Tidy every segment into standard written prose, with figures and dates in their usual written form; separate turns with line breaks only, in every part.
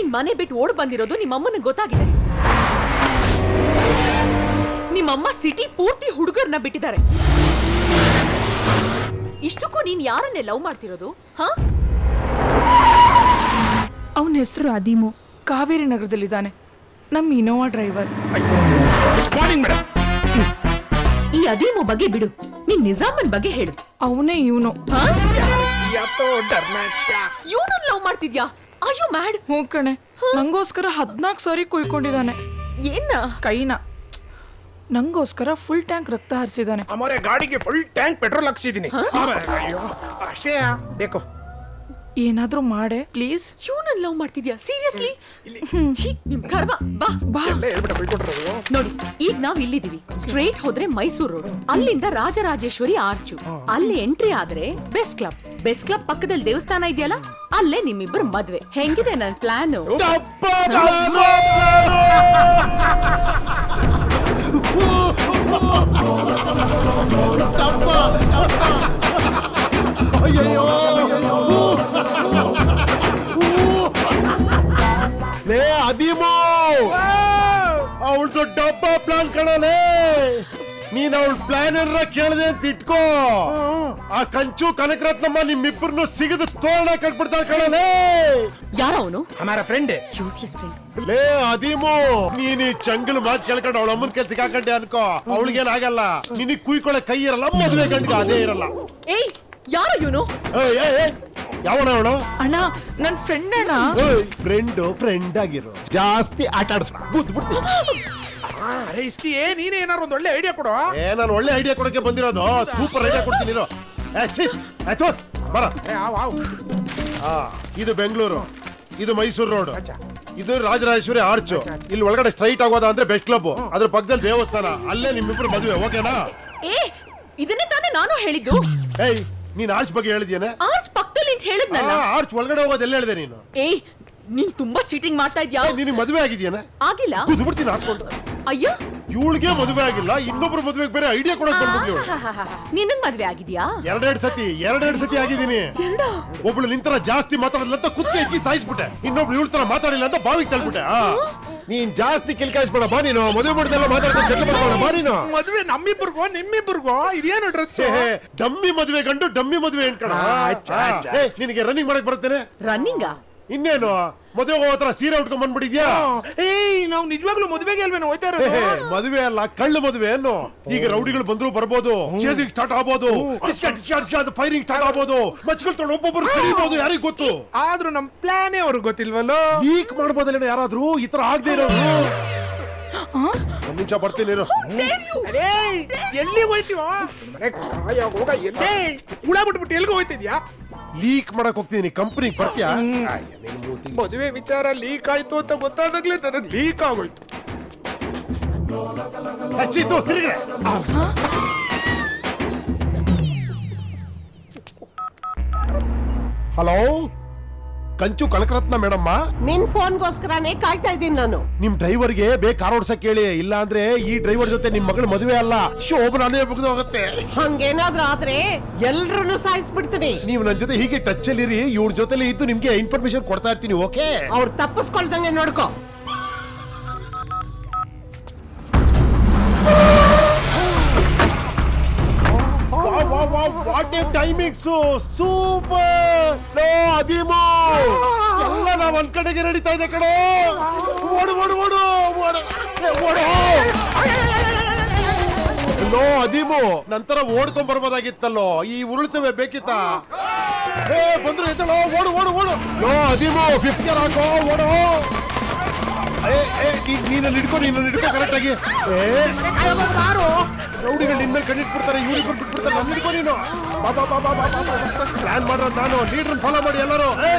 ನೀನ್ ಮನೆ ಬಿಟ್ಟು ಓಡ್ ಬಂದಿರೋದು ನಿಮ್ಮಮ್ಮನಿಗೆ ಗೊತ್ತಾಗಿದೆ. ನಿಮ್ಮಮ್ಮ ಸಿಟಿ ಪೂರ್ತಿ ಹುಡುಗರನ್ನ ಬಿಟ್ಟಿದ್ದಾರೆ. ಇಷ್ಟಕ್ಕೂ ನೀನ್ ಯಾರನ್ನೇ ಲವ್ ಮಾಡ್ತಿರೋದು?
ಅವನ ಹೆಸರು ಅದೀಮು, ಕಾವೇರಿ ನಗರದಲ್ಲಿದ್ದಾನೆ. ನಮ್ಮ ಇನೋವಾ ಡ್ರೈವರ್.
ಈ ಅದೀಮು ಬಗ್ಗೆ ಬಿಡು, ನೀನ್ ನಿಜಾಮನ್ ಬಗ್ಗೆ ಹೇಳು.
ಅವನೇ ಇವನು.
ಇವನು ಲವ್ ಮಾಡ್ತಿದ್ಯಾ? ಅಯ್ಯೋ ಮ್ಯಾಡ್.
ಹ್ಞೂ ಕಣೆ, ನಂಗೋಸ್ಕರ 14 ಸಾರಿ ಕುಯ್ಕೊಂಡಿದ್ದಾನೆ.
ಏನ?
ಕೈನ. ನಂಗೋಸ್ಕರ ಫುಲ್ ಟ್ಯಾಂಕ್ ರಕ್ತ ಹರಿಸಿದ್ದಾನೆ.
हमारे ಗಾಡಿಗೆ ಫುಲ್ ಟ್ಯಾಂಕ್ ಪೆಟ್ರೋಲ್ ಹಾಕ್ಸಿದೀನಿ. ಅಯ್ಯೋ ಅಕ್ಷಯ ದೇಕೋ.
ಏನಾದ್ರೂ ಮಾಡೆ ಪ್ಲೀಸ್.
ಇವನನ್ನ ಲವ್ ಮಾಡ್ತಿದ್ಯಾ? ಸೀರಿಯಸ್ಲಿ? ನಿಮ್ ಕರ್ಮ. ಬಾ ಬಾ. ನೋಡಿ, ಈಗ ನಾವ್ ಇಲ್ಲಿದೀವಿ. ಸ್ಟ್ರೇಟ್ ಹೋದ್ರೆ ಮೈಸೂರು ರೋಡ್, ಅಲ್ಲಿಂದ ರಾಜರಾಜೇಶ್ವರಿ ಆರ್ಚು, ಅಲ್ಲಿ ಎಂಟ್ರಿ ಆದ್ರೆ ಬೆಸ್ಟ್ ಕ್ಲಬ್. ಬೆಸ್ಟ್ ಕ್ಲಬ್ ಪಕ್ಕದಲ್ಲಿ ದೇವಸ್ಥಾನ ಇದೆಯಲ್ಲ, ಅಲ್ಲೇ ನಿಮ್ಮಿಬ್ಬರು ಮದ್ವೆ. ಹೆಂಗಿದೆ ನನ್ ಪ್ಲಾನ್?
ಲೇ ಅದೀಮು, ಅವಳ್ದು ಡಬ್ಬ ಪ್ಲಾನ್ ಕಣಲೇ. ನೀನ್ ಅವಳ ಪ್ಲಾನ್ ಏನಾರ ಕೇಳದೆ ಅಂತ ಇಟ್ಕೋ, ಆ ಕಂಚು ಕನಕರತ್ನಮ್ಮ ನಿಮ್ಮಿಬ್ಬರನ್ನು ಸಿಗದು ತೋರಣ ಕಟ್ಬಿಡ್ತಾಳೆ ಕಣಲೇ.
ಯಾರ ಅವನು?
हमारा ಫ್ರೆಂಡ್.
Useless friend.
ಲೇ ಅದೀಮು, ನೀನ್ ಈ ಚಂಗಲ್ ಮಾತು ಕೇಳ್ಕೊಂಡು ಅವಳ ಅಮ್ಮನ ಕೆಲ್ಸ ಹಾಕಂಡೆ ಅನ್ಕೋ, ಅವಳಿಗೇನಾಗಲ್ಲ. ನಿನಗ್ ಕುಯ್ಕೊಳ್ಳೋ ಕೈ ಇರಲ್ಲ, ಮದುವೆ ಗಂಡಿಗೆ ಅದೇ ಇರಲ್ಲ.
ಏಯ್, ಯಾರು ಇವನು?
ಯಾವಣ ಅವಳು?
ಅಣ್ಣ, ನನ್ ಫ್ರೆಂಡ್ ಅಣ್ಣ.
ಫ್ರೆಂಡ್ ಆಗಿರೋ ಜಾಸ್ತಿ ಆಟ ಆಡಿಸ್ಬೇಡ, ಬುದ್ಧಿ ಬಿಡ್ತೀನಿ.
ಅರೆ ಇಸ್ಕಿ ನೀನೇ ಏನಾರು ಒಂದು ಒಳ್ಳೆ ಐಡಿಯಾ ಕೊಡು.
ನಾನು ಒಳ್ಳೆ ಐಡಿಯಾ ಕೊಡಕ್ಕೆ ಬಂದಿರೋದು. ಸೂಪರ್ ಐಡಿಯಾ ಕೊಡ್ತೀನಿ. ಬರ. ಇದು ಬೆಂಗಳೂರು, ಇದು ಮೈಸೂರು ರೋಡ್, ಇದು ರಾಜರಾಜೇಶ್ವರಿ ಆರ್ಚ್. ಇಲ್ಲಿ ಒಳಗಡೆ ಸ್ಟ್ರೈಟ್ ಆಗೋದ ಅಂದ್ರೆ ಬೆಸ್ಟ್ ಕ್ಲಬ್, ಅದ್ರ ಪಕ್ಕದಲ್ಲಿ ದೇವಸ್ಥಾನ, ಅಲ್ಲೇ ನಿಮ್ಮಿಬ್ರು ಮದುವೆ. ಓಕೆನಾ?
ಇದನ್ನೇ ತಾನೇ ನಾನು ಹೇಳಿದ್ದು.
ಏಯ್, ನೀನ್ ಆರ್ಚ್ ಬಗ್ಗೆ ಹೇಳಿದ್ಯೇನೆ?
ಆರ್ಚ್ ಪಕ್ಕದಲ್ಲಿ ಅಂತ ಹೇಳಿದ್ನಲ್ಲ.
ಆರ್ಚ್ ಒಳಗಡೆ ಹೋಗೋದು ಎಲ್ಲ ಹೇಳಿದೆ ನೀನು?
ಏಯ್, ನೀನ್ ತುಂಬಾ ಚೀಟಿಂಗ್ ಮಾಡ್ತಾ ಇದ್ಯಾ.
ನಿನಗೆ ಮದುವೆ ಆಗಿದ್ಯಾನೆ?
ಆಗಿಲ್ಲ.
ಕುದ್ಬಿಡ್ತೀನಿ ಹಾಕೊಂಡು.
ಅಯ್ಯೋ,
ಇವಳಿಗೆ ಮದುವೆ ಆಗಿಲ್ಲ, ಇನ್ನೊಬ್ರು ಮದುವೆಗೆ ಬೇರೆ ಐಡಿಯಾ ಕೊಡಕ್ ಬಂದ್ಬಿಟ್ಲು.
ನಿನಗ್ ಮದ್ವೆ ಆಗಿದ್ಯಾ?
ಎರಡೆರಡು ಸತಿ ಆಗಿದ್ದೀನಿ. ಒಬ್ಳು ನಿಂತರ ಜಾಸ್ತಿ ಮಾತಾಡಲ್ಲ ಅಂತ ಕುತ್ತಿ ಹೆಚ್ಚಿ ಸಾಯಿಸ್ಬಿಟ್ಟೆ, ಇನ್ನೊಬ್ಳು ಇವಳ ತರ ಮಾತಾಡಿಲ್ಲ ಅಂತ ಬಾವಿಗೆ ತಳ್ಬಿಟ್ಟೆ. ನೀನ್ ಜಾಸ್ತಿ ಕಿಲ್ಕಾಯಿಸ್ಬೇಡ ಬಾ. ನೀನು ಮದುವೆ ಮಾಡಿದೆಲ್ಲ ಮಾತಾಡ್ಕೊಂಡು ಸೆಟ್ಲ್ ಮಾಡ್ಬೇಡ ಬಾ. ನೀನು
ಮದುವೆ ನಮ್ಮಿಬ್ಬರಿಗೋ ನಿಮ್ಮಿಬ್ಬರಿಗೋ ಇದೇನು ಡ್ರೆಸ್?
ಡಮ್ಮಿ ಮದುವೆ ಗಂಡು ಡಮ್ಮಿ ಮದುವೆ ಅನ್ಕಣ. ನಿನಗೆ ರನ್ನಿಂಗ್ ಮಾಡಕ್ ಬರ್ತೇನೆ?
ರನ್ನಿಂಗ?
ಇನ್ನೇನು, ಮದುವೆ ಹೋಗೋತ್ರ ಸೀರೆ ಉಟ್ಕೊಂಡ್ ಬಂದ್ಬಿಟ್ಟಿದ್ಯಾ?
ಏಯ್, ನಾವು ನಿಜವಾಗ್ಲೂ ಮದುವೆಗೆ ಅಲ್ವೇನೋ ಹೋಯ್ತಾ ಇರೋದು?
ಮದುವೆ ಅಲ್ಲ, ಕಳ್ಳು ಮದುವೆ ಅನ್ನು. ಈಗ ರೌಡಿಗಳು ಬಂದ್ರು ಬರ್ಬೋದು, ಚೇಸಿಂಗ್ ಸ್ಟಾರ್ಟ್ ಆಗ್ಬೋದು, ಫೈರಿಂಗ್ ಸ್ಟಾರ್ಟ್ ಆಗ್ಬೋದು, ಮಚ್ಗಳು ತೊಗೊಂಡು ಒಬ್ಬೊಬ್ಬರು ಸಿಡಿಬಹುದು, ಯಾರಿಗ್ ಗೊತ್ತು?
ಆದ್ರೂ ನಮ್ ಪ್ಲಾನೇ ಅವ್ರಿಗೆ ಗೊತ್ತಿಲ್ವಲ್ಲೋ.
ಲೀಕ್ ಮಾಡ್ಬೋದಲ್ಲ ಯಾರಾದ್ರೂ ಈ ತರ ಆಗದೆ ಇರೋರು. ಒಂದ್ ನಿಮಿಷ ಬರ್ತೀನಿ.
ಎಲ್ಲಿ ಹೋಯ್ತೀವೋ? ಹುಳ ಬಿಟ್ಬಿಟ್ಟು ಎಲ್ಗೂ ಹೋಯ್ತಿದ್ಯಾ?
ಲೀಕ್ ಮಾಡಕ್ ಹೋಗ್ತಿದೀನಿ, ಕಂಪನಿಗೆ ಬರ್ತೀಯಾ?
ಮದುವೆ ವಿಚಾರ ಲೀಕ್ ಆಯ್ತು ಅಂತ ಗೊತ್ತಾದಾಗ್ಲೇ ನನಗೆ ಲೀಕ್ ಆಗೋಯ್ತು.
ಹಲೋ, ಕಂಚು ಕನಕರತ್ನ ಮೇಡಮ್ಮ.
ನಿನ್ ಫೋನ್ಗೋಸ್ಕರನೇ ಕಾಯ್ತಾ ಇದ್ದೀನಿ ನಾನು.
ನಿಮ್ ಡ್ರೈವರ್ಗೆ ಕಾರ್ ಓಡ್ಸಕ್ ಹೇಳಿ, ಇಲ್ಲ ಅಂದ್ರೆ ಈ ಡ್ರೈವರ್ ಜೊತೆ ನಿಮ್ ಮಗಳ ಮದುವೆ ಅಲ್ಲ, ಶೋಭನಾನೇ ಮುಗಿದು ಹೋಗುತ್ತೆ.
ಹಂಗೇನಾದ್ರೂ ಆದ್ರೆ ಎಲ್ರನ್ನೂ ಸಾಯಿಸ್ಬಿಡ್ತೀನಿ.
ನೀವು ನನ್ ಜೊತೆ ಹೀಗೆ ಟಚ್ ಅಲ್ಲಿ ಇರಿ, ಇವ್ರ ಜೊತೆಲಿ ಇದ್ದು ನಿಮ್ಗೆ ಇನ್ಫಾರ್ಮೇಶನ್ ಕೊಡ್ತಾ ಇರ್ತೀನಿ. ಓಕೆ?
ಅವ್ರು ತಪ್ಪಿಸ್ಕೊಳ್ದಂಗೆ ನೋಡ್ಕೋ.
What a timings, super. ನೋ ಅದೀಮು, ಎಲ್ಲ ನಾವ್ ಒಂದ್ ಕಡೆಗೆ ನಡೀತಾ ಇದೆ ಕಣೋ. ಓಡು ಓಡು ಓಡು ಓಡು ಓಡು. ನೋ ಅದೀಮು, ನಂತರ ಓಡ್ಕೊಂಡ್ ಬರ್ಬೋದಾಗಿತ್ತಲ್ಲೋ, ಈ ಉರುಳಿಸವೆ ಬೇಕಿತ್ತ? ಬಂದ್ರು ಎತ್ತಲೋ, ಓಡು ಓಡು ಓಡು. ನೋ ಅದೀಮು, 5th ಗೇರ್ ಹಾಕೋ, ಓಡು. ನೀನಲ್ಲಿ ಹಿಡ್ಕೊ ಕರೆಕ್ಟ್ ಆಗಿ. ರೌಡಿಗಳು ನಿನ್ಮೇಲೆ ಕಣ್ಣಿಟ್ಬಿಡ್ತಾರೆ, ಇವ್ರಿಬ್ಬರು ಬಿಟ್ಬಿಡ್ತಾರೆ, ನನ್ನ ಹಿಡ್ಕೊ ನೀನು. ಪ್ಲಾನ್ ಮಾಡ್ರ ನಾನು. ಲೀಡರ್ ಫಾಲೋ ಮಾಡಿ ಎಲ್ಲರೂ.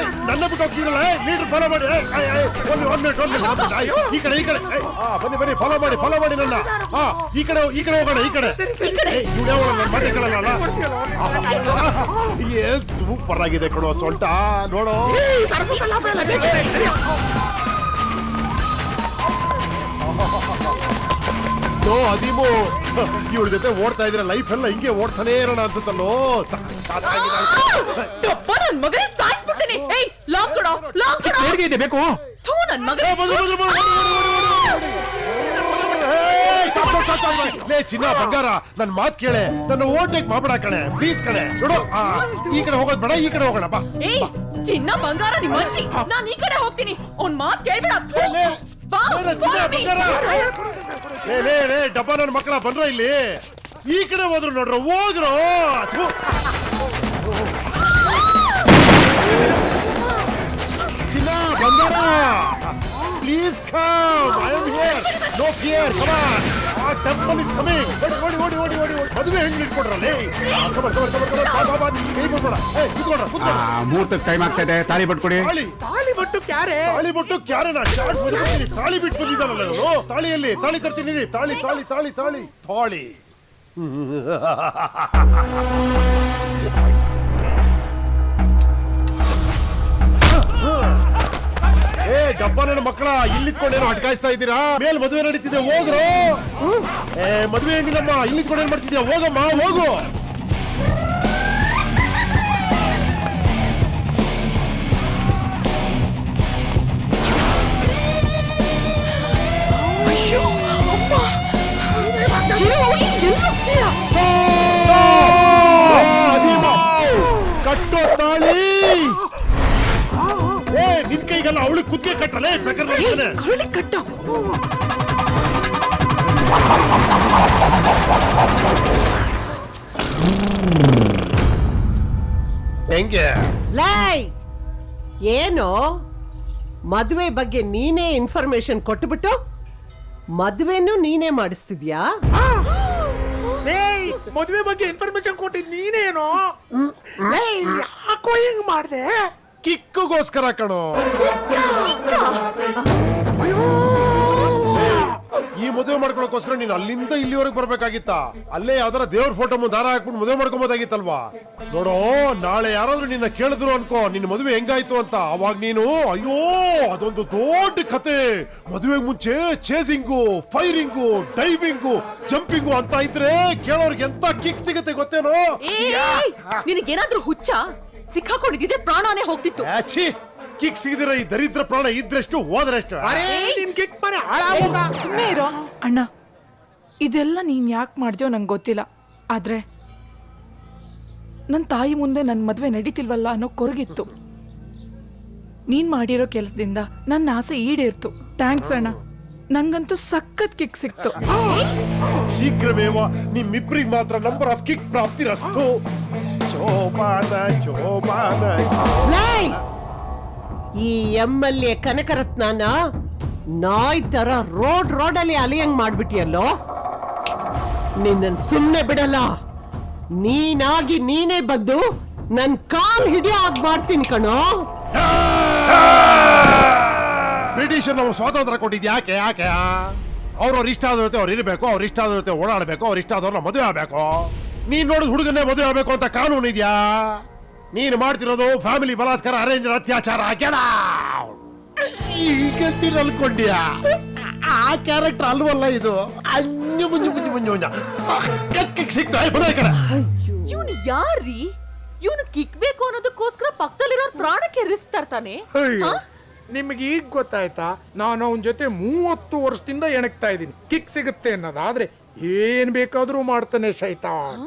ನನ್ನ ಬಿಟ್ಟು ಹೋಗ್ತೀರಲ್ಲ, ಲೀಡರ್ ಫಾಲೋ ಮಾಡಿ. ಒಂದ್ ಮಿನಿಟ್ ಈ ಕಡೆ ಬನ್ನಿ, ಫಾಲೋ ಮಾಡಿ ನನ್ನ. ಈ ಕಡೆ ಹೋಗೋಣ, ಈ ಕಡೆ. ಮತ್ತೆ ಕೇಳಲ್ಲ. ಏನ್ ಸೂಪರ್ ಆಗಿದೆ ಕಣೋ ಸೊಂಟ, ನೋಡೋ. ನೋ ಅದೀಮು, ಇವ್ರ ಜೊತೆ ಓಡ್ತಾ ಇದ್ರೆ ಲೈಫ್ ಎಲ್ಲ ಹಿಂಗೆ ಓಡ್ತಾನೆ ಇರೋಣ ಅನ್ಸುತ್ತಲ್ಲೋ.
ಬೇಕು
ಥೂ ನನ್ ಮಗ.
ಲೇ ಚಿನ್ನ ಬಂಗಾರ ನನ್ ಮಾತ್ ಕೇಳೆ, ನನ್ನ ಓಟೆಕ್ ಮಾಡ್ಬೇಡ ಕಣೆ ಪ್ಲೀಸ್ ಕಣೆ. ನೋಡು ಈ ಕಡೆ ಹೋಗೋದ್ ಬೇಡ, ಈ ಕಡೆ ಹೋಗೋಣ ಬಾ.
ಏಯ್ ಚಿನ್ನ ಬಂಗಾರ ನಿಮ್ಮ ಅಜ್ಜಿ, ನಾನ್ ಈ ಕಡೆ ಹೋಗ್ತೀನಿ. ಅವ್ನ್ ಮಾತ್ ಕೇಳ್ಬೇಡ. ಥೂ. ಬಾ, follow me.
ಲೇ ಡಬ್ಬ ನನ್ನ ಮಕ್ಕಳ ಬಂದ್ರ ಇಲ್ಲಿ ಈ ಕಡೆ ಹೋದ್ರು ನೋಡ್ರ ಹೋಗ್ರು. ಚಿನ್ನ ಬಂಗಾರ please come, I am here, no fear, come on, ಆ ಟೆಂಪಲ್ ಇಸ್ ಕಮಿಂಗ್. ಓಡಿ ಓಡಿ ಓಡಿ ಓಡಿ ಓಡಿ ಮದುವೆ ಹೆಣ್ಣು ಇಟ್ಕೊಡ್ರಲ್ಲ.
ಮುಹೂರ್ತಕ್ಕೆ ಟೈಮ್ ಆಗ್ತಾ ಇದೆ, ತಾಳಿ ಬಿಟ್ಕೊಡಿ.
ತಾಳಿ ಬಿಟ್ಟು ಕ್ಯಾರೆ ತಾಳಿ ಬಿಟ್ಟು ಬಂದಿದ್ದಾನಲ್ಲ ಇವನು. ತಾಳಿಯಲ್ಲಿ ತಾಳಿ ತರ್ತೀನಿ, ತಾಳಿ ತಾಳಿ ತಾಳಿ ತಾಳಿ ತಾಳಿ. ಏ ಡಬ್ಬ ನನ್ನ ಮಕ್ಕಳ, ಇಲ್ಲಿತ್ಕೊಂಡೇನೋ ಅಟ್ಕಾಯಿಸ್ತಾ ಇದ್ದೀರಾ? ಮೇಲ್ ಮದುವೆ ನಡೀತಿದೆ ಹೋಗ್ರು. ಏ ಮದುವೆ ಹೆಂಗಿಲ್ಲಮ್ಮ, ಇಲ್ಲಿತ್ಕೊಂಡೇನ್ ಮಾಡ್ತಿದ್ಯಾ? ಹೋಗಮ್ಮ ಹೋಗು. ಕಟ್ಟೋ ತಾಳಿ. ಏ ನಿನ್ ಕೈಗಲ್ಲ, ಅವಳು ಕುತ್ತಿಗೆ ಕಟ್ಟಲೇ
ಕಟ್ಟೋ.
ಹೆಂಗೆ
ಲೈ ಏನು ಮದುವೆ ಬಗ್ಗೆ ನೀನೇ ಇನ್ಫಾರ್ಮೇಶನ್ ಕೊಟ್ಟುಬಿಟ್ಟು ಮದುವೆನೂ ನೀನೇ ಮಾಡಿಸ್ತಿದ್ಯಾ?
ಮದುವೆ ಬಗ್ಗೆ ಇನ್ಫಾರ್ಮೇಶನ್ ಕೊಟ್ಟಿದ್ ನೀನೇನೋ. ಯಾಕೋ ಹಿಂಗ್ ಮಾಡ್ದೆ?
ಕಿಕ್ಕುಗೋಸ್ಕರ ಕಣೋ. ಈ ಮದುವೆ ಮಾಡ್ಕೊಳಕೋಸ್ಕರ ನೀನು ಅಲ್ಲಿಂದ ಇಲ್ಲಿವರೆಗೆ ಬರ್ಬೇಕಾಗಿತ್ತ? ಅಲ್ಲೇ ಯಾವ್ದಾರ ದೇವ್ರ ಫೋಟೋ ಮುಂದೆ ದಾರ ಹಾಕ್ಬಿಟ್ಟು ಮದುವೆ ಮಾಡ್ಕೊಬೋದಾಗಿತ್ತಲ್ವಾ? ನೋಡೋ, ನಾಳೆ ಯಾರಾದ್ರೂ ನಿನ್ನ ಕೇಳಿದ್ರು ಅನ್ಕೋ ನಿನ್ನ ಮದುವೆ ಹೆಂಗಾಯ್ತು ಅಂತ, ಅವಾಗ ನೀನು ಅಯ್ಯೋ ಅದೊಂದು ದೊಡ್ಡ ಕತೆ, ಮದುವೆಗೆ ಮುಂಚೆ ಚೇಸಿಂಗು, ಫೈರಿಂಗು, ಡೈವಿಂಗು, ಜಂಪಿಂಗು ಅಂತ ಇದ್ರೆ ಕೇಳೋರ್ಗೆ ಎಂತ ಕಿಕ್ ಸಿಗುತ್ತೆ ಗೊತ್ತೇನೋ?
ನಿನಗೇನಾದ್ರೂ ಹುಚ್ಚ? ಸಿಕ್ಕಾಕೊಂಡಿದ್ದೆ ಪ್ರಾಣಾನೇ ಹೋಗ್ತಿತ್ತು.
ಕಿಕ್ ಸಿಗದಿರ ಈ ದರಿದ್ರ ಪ್ರಾಣ ಇದ್ರೆಷ್ಟು ಹೋದ್ರೆಷ್ಟು.
ಸುಮ್ಮನೆ ಇರೋ ಅಣ್ಣ. ಇದೆಲ್ಲ ನೀನ್ ಯಾಕೆ ಮಾಡ್ದ್ಯೋ ನಂಗೆ ಗೊತ್ತಿಲ್ಲ, ಆದ್ರೆ ನನ್ನ ತಾಯಿ ಮುಂದೆ ನನ್ನ ಮದ್ವೆ ನಡೀತಿಲ್ವಲ್ಲ ಅನ್ನೋ ಕೊರಗಿತ್ತು. ನೀನ್ ಮಾಡಿರೋ ಕೆಲ್ಸದಿಂದ ನನ್ನ ಆಸೆ ಈಡೇರ್ತು. ಥ್ಯಾಂಕ್ಸ್ ಅಣ್ಣ, ನಂಗಂತೂ ಸಖತ್ ಕಿಕ್ ಸಿಕ್ತು.
ಶೀಘ್ರವೇವ ನಿಮ್ಮಿಬ್ರಿಗೆ ಮಾತ್ರ ನಂಬರ್ ಆಫ್ ಕಿಕ್ ಪ್ರಾಪ್ತಿರಸ್ತು.
ಲೈ ಈ MLA ಕನಕರತ್ನನ ನಾಯಿ ತರ ರೋಡಲ್ಲಿ ಅಲಿಯಂಗ್ ಮಾಡ್ಬಿಟ್ಟಿಯಲ್ಲೋ, ನಿನ್ನ ಸುಮ್ಮನೆ ಬಿಡಲ್ಲ. ನೀನಾಗಿ ನೀನೇ ಬಂದು ನನ್ ಕಾಲ್ ಹಿಡಿಯೋ ಆಗ್ ಮಾಡ್ತೀನಿ ಕಣೋ.
ಬ್ರಿಟಿಷರ್ ನಾವು ಸ್ವಾತಂತ್ರ್ಯ ಕೊಟ್ಟಿದ್ ಯಾಕೆ? ಅವ್ರವ್ರ ಇಷ್ಟ ಆದ ಜೊತೆ ಅವ್ರು ಇರಬೇಕು, ಅವ್ರ ಇಷ್ಟ ಆದ ಜೊತೆ ಓಡಾಡಬೇಕು, ಅವ್ರ ಇಷ್ಟ ಆದವ್ರನ್ನ ಮದುವೆ ಆಗ್ಬೇಕು. ನೀನ್ ನೋಡಿದ್ ಹುಡುಗನ್ನೇ ಮದುವೆ ಆಗ್ಬೇಕು ಅಂತ ಕಾನೂನು ಇದೆಯಾ? ನೀನ್ ಮಾಡ್ತಿರೋದು ಫ್ಯಾಮಿಲಿ ಬಲಾತ್ಕಾರ, ಅರೇಂಜ್ ಅತ್ಯಾಚಾರ. ಈಗಂತೀರ ಅನ್ಕೊಂಡ್ಯಾ? ಆ ಕ್ಯಾರೆಕ್ಟರ್ ಅಲ್ವಲ್ಲ ಇದು. ಅಂಜು ಮುಂಜು ಮುಂಜು ಮುಂಜು ಸಿಕ್ತ.
ಇವನು ಯಾರ್ರೀ? ಇವನು ಕಿಕ್ ಬೇಕು ಅನ್ನೋದಕ್ಕೋಸ್ಕರ ಪಕ್ಕದಲ್ಲಿರೋ ಪ್ರಾಣಕ್ಕೆ ರಿಸ್ಕ್ ತರ್ತಾನೆ.
ನಿಮ್ಗೆ ಈಗ ಗೊತ್ತಾಯ್ತಾ? ನಾನು ಅವನ ಜೊತೆ 30 ವರ್ಷದಿಂದ ಎಣಕ್ತಾ ಇದ್ದೀನಿ. ಕಿಕ್ ಸಿಗುತ್ತೆ ಅನ್ನೋದಾದ್ರೆ ಏನ್ ಬೇಕಾದ್ರೂ ಮಾಡ್ತಾನೆ ಶೈತಾನ್.